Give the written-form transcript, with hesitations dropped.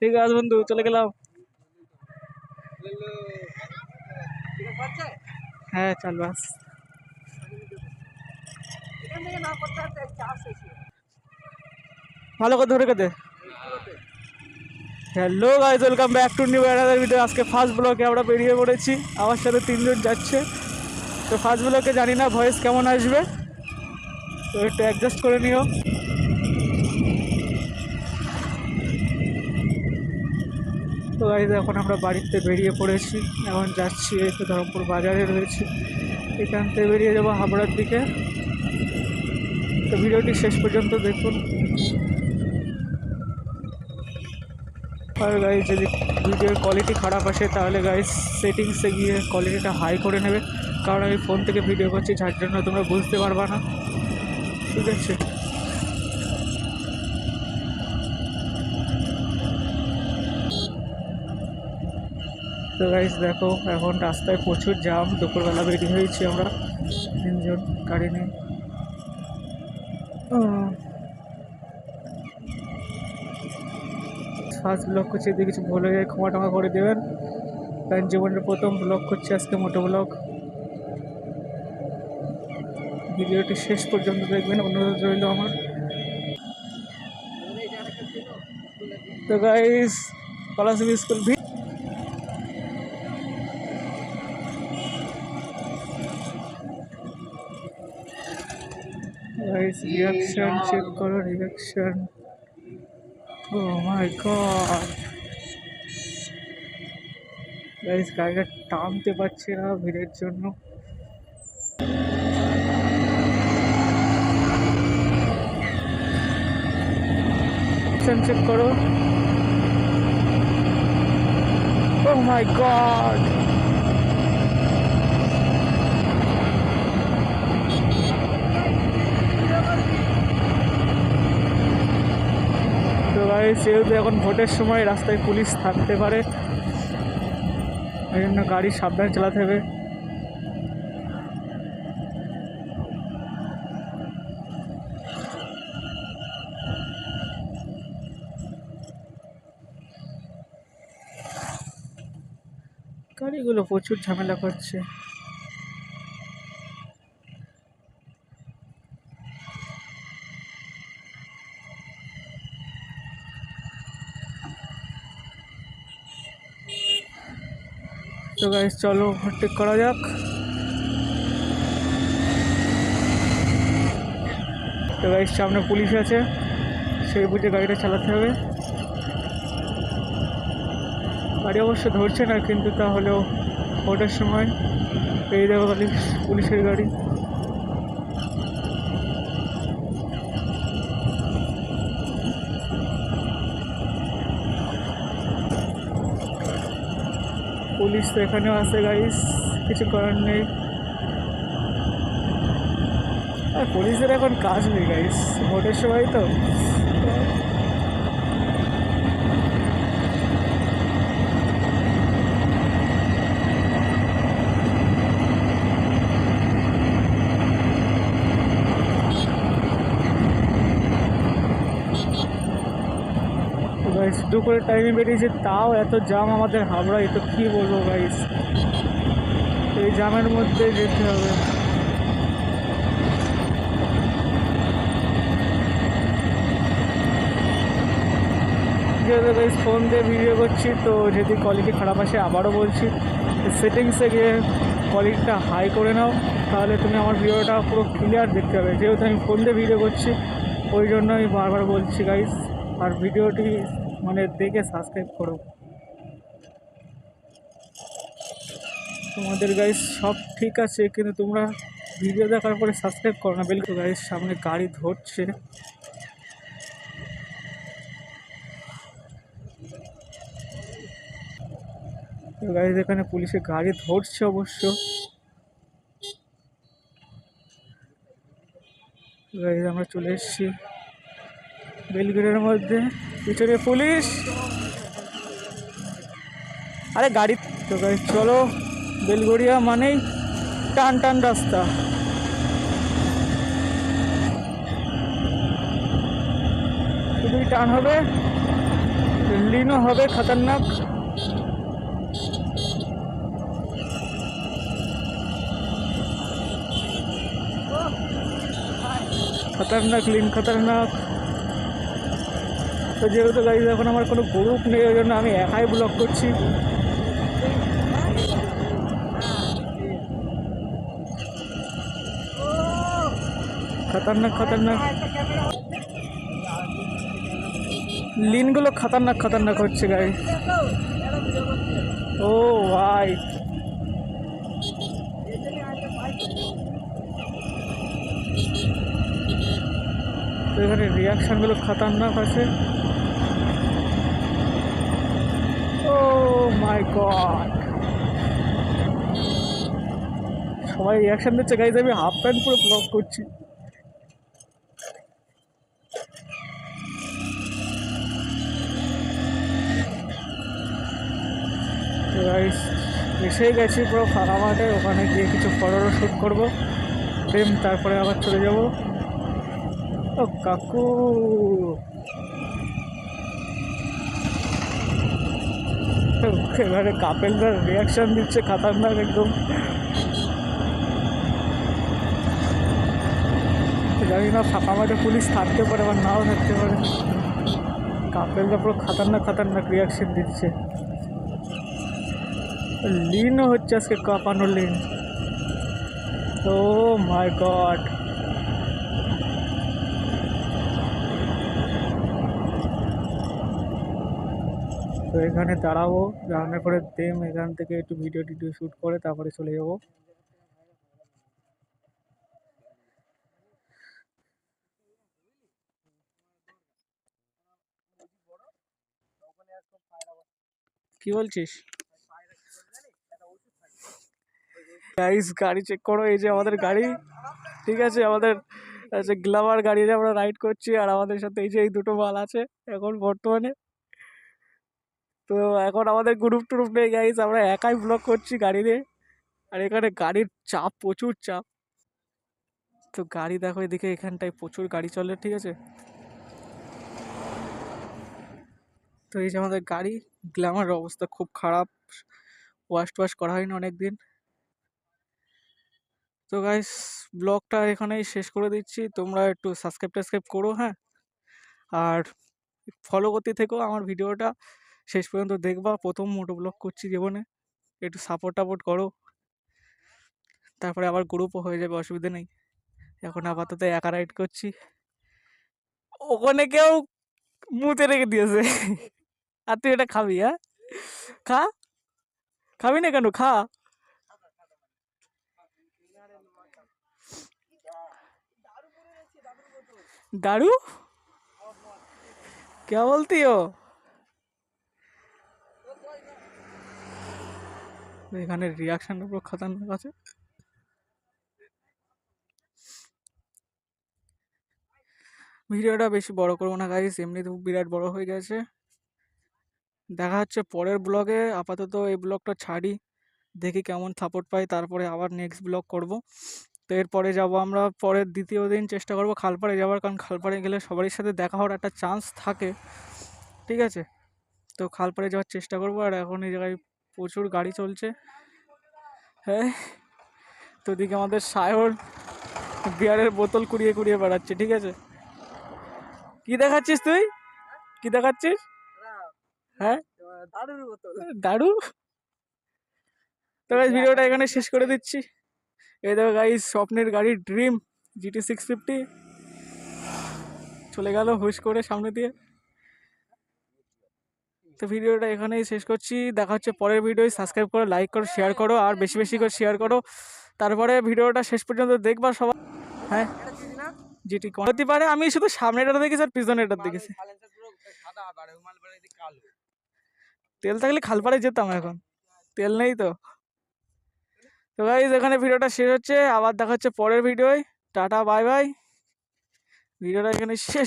ঠিক আছে বন্ধু, চলে গেলাম। হ্যাঁ চল বাস। ভালো করে ধরে কেটে। Hello guys, welcome back to new another video. আজকে ফার্স্ট ব্লকে আমরা বেরিয়ে পড়েছি, আমার সাথে 3 জন যাচ্ছে। তো ফার্স্ট ব্লকে জানি না ভয়েস কেমন আসবে, তো একটু অ্যাডজাস্ট করে নিও। তো গাইস এখন আমরা বাড়িতে বেরিয়ে পড়েছি, এখন যাচ্ছি একটু ধরমপুর বাজারে রয়েছি, এখান থেকে বেরিয়ে যাবো হাবড়ার দিকে। তো ভিডিওটি শেষ পর্যন্ত দেখুন। আর গাইস যদি ভিডিওর কোয়ালিটি খারাপ আসে তাহলে গাইস সেটিংসে গিয়ে কোয়ালিটিটা হাই করে নেবে, কারণ আমি ফোন থেকে ভিডিও করছি, যার জন্য তোমরা বুঝতে পারবা না, ঠিক আছে? তো গাইস দেখো এখন রাস্তায় প্রচুর জ্যাম, দুপুরবেলা বেরিয়ে হয়েছি আমরা 3 জন গাড়ি নিয়ে। ফার্স্ট ব্লগ করছি, যদি কিছু ভুল হয়ে যায় ক্ষমা টমা করে দেবেন, কারণ জীবনের প্রথম ব্লগ করছি আজকে, মোটো ব্লগ। ভিডিওটি শেষ পর্যন্ত দেখবেন, অনুরোধ রইল আমার। তো guys Palashi school guys reaction check করো, reaction. Oh my God guys, গাড়িটা টানতে পারছি না ভিড়ের জন্য। চেক করো। ও মাই গড, তো গাইস যেহেতু এখন ভোটের সময় রাস্তায় পুলিশ থাকতে পারে, এই জন্য গাড়ি সাবধানে চালাতে হবে। গাড়িগুলো প্রচুর ঝামেলা করছে। তো গাইস চলো ওভারটেক করা যাক। তো গাইস সামনে পুলিশ আছে, সেই বুঝে গাড়িটা চালাতে হবে। গাড়ি অবশ্য ধরছে না, কিন্তু তাহলেও ভোটের সময় পেয়ে যাবো পুলিশের গাড়ি। পুলিশ তো এখানেও আছে গাইস, কিছু করার নেই। আর পুলিশের এখন কাজ নেই গাইস, ভোটের সময় তো। গাইস দুপুরের টাইমে বেরিয়েছে, তাও এত জ্যাম আমাদের হাবড়ায়, তো কী বলবো গাইস, এই জ্যামের মধ্যে যেতে হবে। যেহেতু গাইস ফোন দিয়ে ভিডিও করছি, তো যদি কোয়ালিটি খারাপ আসে আবারও বলছি সেটিংসে গিয়ে কোয়ালিটিটা হাই করে নাও, তাহলে তুমি আমার ভিডিওটা পুরো ক্লিয়ার দেখতে হবে। যেহেতু আমি ফোন দিয়ে ভিডিও করছি, ওই জন্য আমি বারবার বলছি গাইস। আর ভিডিওটি মানে দেখে সাবস্ক্রাইব করো। তোমাদের গাইস সব ঠিক আছে, কিন্তু তোমরা ভিডিও দেখার পরে সাবস্ক্রাইব করো না। বিলকুল গাইস সামনে গাড়ি ধরছে, গাইস এখানে পুলিশে গাড়ি ধরছে অবশ্য। গাইস আমরা চলে এসেছি বেলগেটের মধ্যে, পিছনে পুলিশ। আরে গাড়ি তো গাইস চলো, বেলগড়িয়া মানেই টান টান রাস্তা। শুধুই টান হবে, লিনও হবে খতরনাক। খতরনাক লিন, খতরনাক। তো যেহেতু গাইজ এখন আমার কোনো গ্রুপ নেই, ওই জন্য আমি একাই ব্লগ করছি। খতরনাক খতরনাক লিনগুলো, খতরনাক খতরনাক হচ্ছে গাইজ। ও ভাই, তো এখানে রিয়াকশানগুলো খতরনাক আছে। ও মাই গড, সবাই রিয়াকশান দিচ্ছে গাইজ, আমি হাফ প্যান্ট পুরো ব্লগ করছি। গাইজ এসে গেছি পুরো ফাঁকা মাঠে, ওখানে গিয়ে কিছু ফটোরও শ্যুট করবো, দেন তারপরে আবার চলে যাব। ও কাকু, এবারে কাপেলরা রিয়াকশান দিচ্ছে খতরনাক একদম। জানি না ফাঁকা মাঠে পুলিশ থাকতে পারে বা নাও থাকতে পারে। কাপেলরা পুরো খতরনাক খতরনাক রিয়াকশান দিচ্ছে। লিনও হচ্ছে আজকে, কাঁপানো লিন। ও মাই গড, তো এখানে দাঁড়াবো, দাঁড়ানোর পরে দেম এখান থেকে একটু ভিডিও টিডিও শ্যুট করে তারপরে চলে যাবো। কি বলছিস গাইস? গাড়ি চেক করো, এই যে আমাদের গাড়ি, ঠিক আছে, আমাদের যে গ্ল্যামার গাড়িতে আমরা রাইড করছি, আর আমাদের সাথে এই যে এই দুটো মাল আছে এখন বর্তমানে। তো এখন আমাদের গ্রুপ ট্রুপ নেই গাইস, আমরা একাই ব্লগ করছি গাড়িতে। আর এখানে গাড়ির চাপ, প্রচুর চাপ। তো গাড়ি দেখো এদিকে, এখানটায় প্রচুর গাড়ি চলে, ঠিক আছে। তো এই যে আমাদের গাড়ি, গ্ল্যামারের অবস্থা খুব খারাপ, ওয়াশ টোয়াশ করা হয়নি অনেকদিন। তো গাইস ব্লগটা এখানেই শেষ করে দিচ্ছি, তোমরা একটু সাবস্ক্রাইব করো, হ্যাঁ, আর ফলো করতে থেকো আমার ভিডিওটা, শেষ পর্যন্ত দেখবা। প্রথম মোটো ব্লগ করছি জীবনে, একটু সাপোর্ট করো, তারপরে আবার গ্রুপও হয়ে যাবে, অসুবিধা নেই। এখন আপাতত একা রাইড করছি। ওখানে কেউ মুতে রেখে দিয়েছে, আর তুই এটা খাবি? হ্যাঁ খা, খাবি না কেন, খা। दारू क्या बोलती हो? এখানে রিয়াকশনটা পুরো খতরনাক আছে। ভিডিওটা বেশি বড় করবো না গাইস, এমনিতেও বিরাট বড় হয়ে গেছে। দেখা হচ্ছে পরের ব্লগে, আপাতত এই ব্লগটা ছাড়ি, দেখি কেমন সাপোর্ট পাই, তারপরে আবার নেক্সট ব্লগ করব। তো এরপরে যাব আমরা, পরের দ্বিতীয় দিন চেষ্টা করব খালপাড়ে যাওয়ার, কারণ খালপাড়ে গেলে সবারই সাথে দেখা হওয়ার একটা চান্স থাকে, ঠিক আছে। তো খালপাড়ে যাওয়ার চেষ্টা করব। আর এখন এই জায়গায় প্রচুর গাড়ি চলছে, হ্যাঁ। তো এদিকে আমাদের সায়র বিয়ারের বোতল কুড়িয়ে কুড়িয়ে বেড়াচ্ছে, ঠিক আছে। কি দেখাচ্ছিস তুই, কি দেখাচ্ছিস? হ্যাঁ, দারু। তো গাইস ভিডিওটা এখানে শেষ করে দিচ্ছি। এই দেখো গাইস, স্বপ্নের গাড়ি ড্রিম GT 650 চলে গেল হুশ করে সামনে দিয়ে। তো ভিডিওটা এখানেই শেষ করছি, দেখা হচ্ছে পরের ভিডিও। সাবস্ক্রাইব করো, লাইক করো, শেয়ার করো, আর বেশি বেশি করে শেয়ার করো, তারপরে ভিডিওটা শেষ পর্যন্ত দেখবা সবাই। হ্যাঁ, জিটি কোন হতে পারে, আমি শুধু সামনেটা দেখেছি আর পিছনেটা দেখেছি। তেল থাকলে খালপাড়ে যেতাম, এখন তেল নেই তো। তো গাইস এখানে ভিডিওটা শেষ হচ্ছে, আবার দেখা হচ্ছে পরের ভিডিওয়। টাটা বাই বাই, ভিডিওটা এখানে শেষ।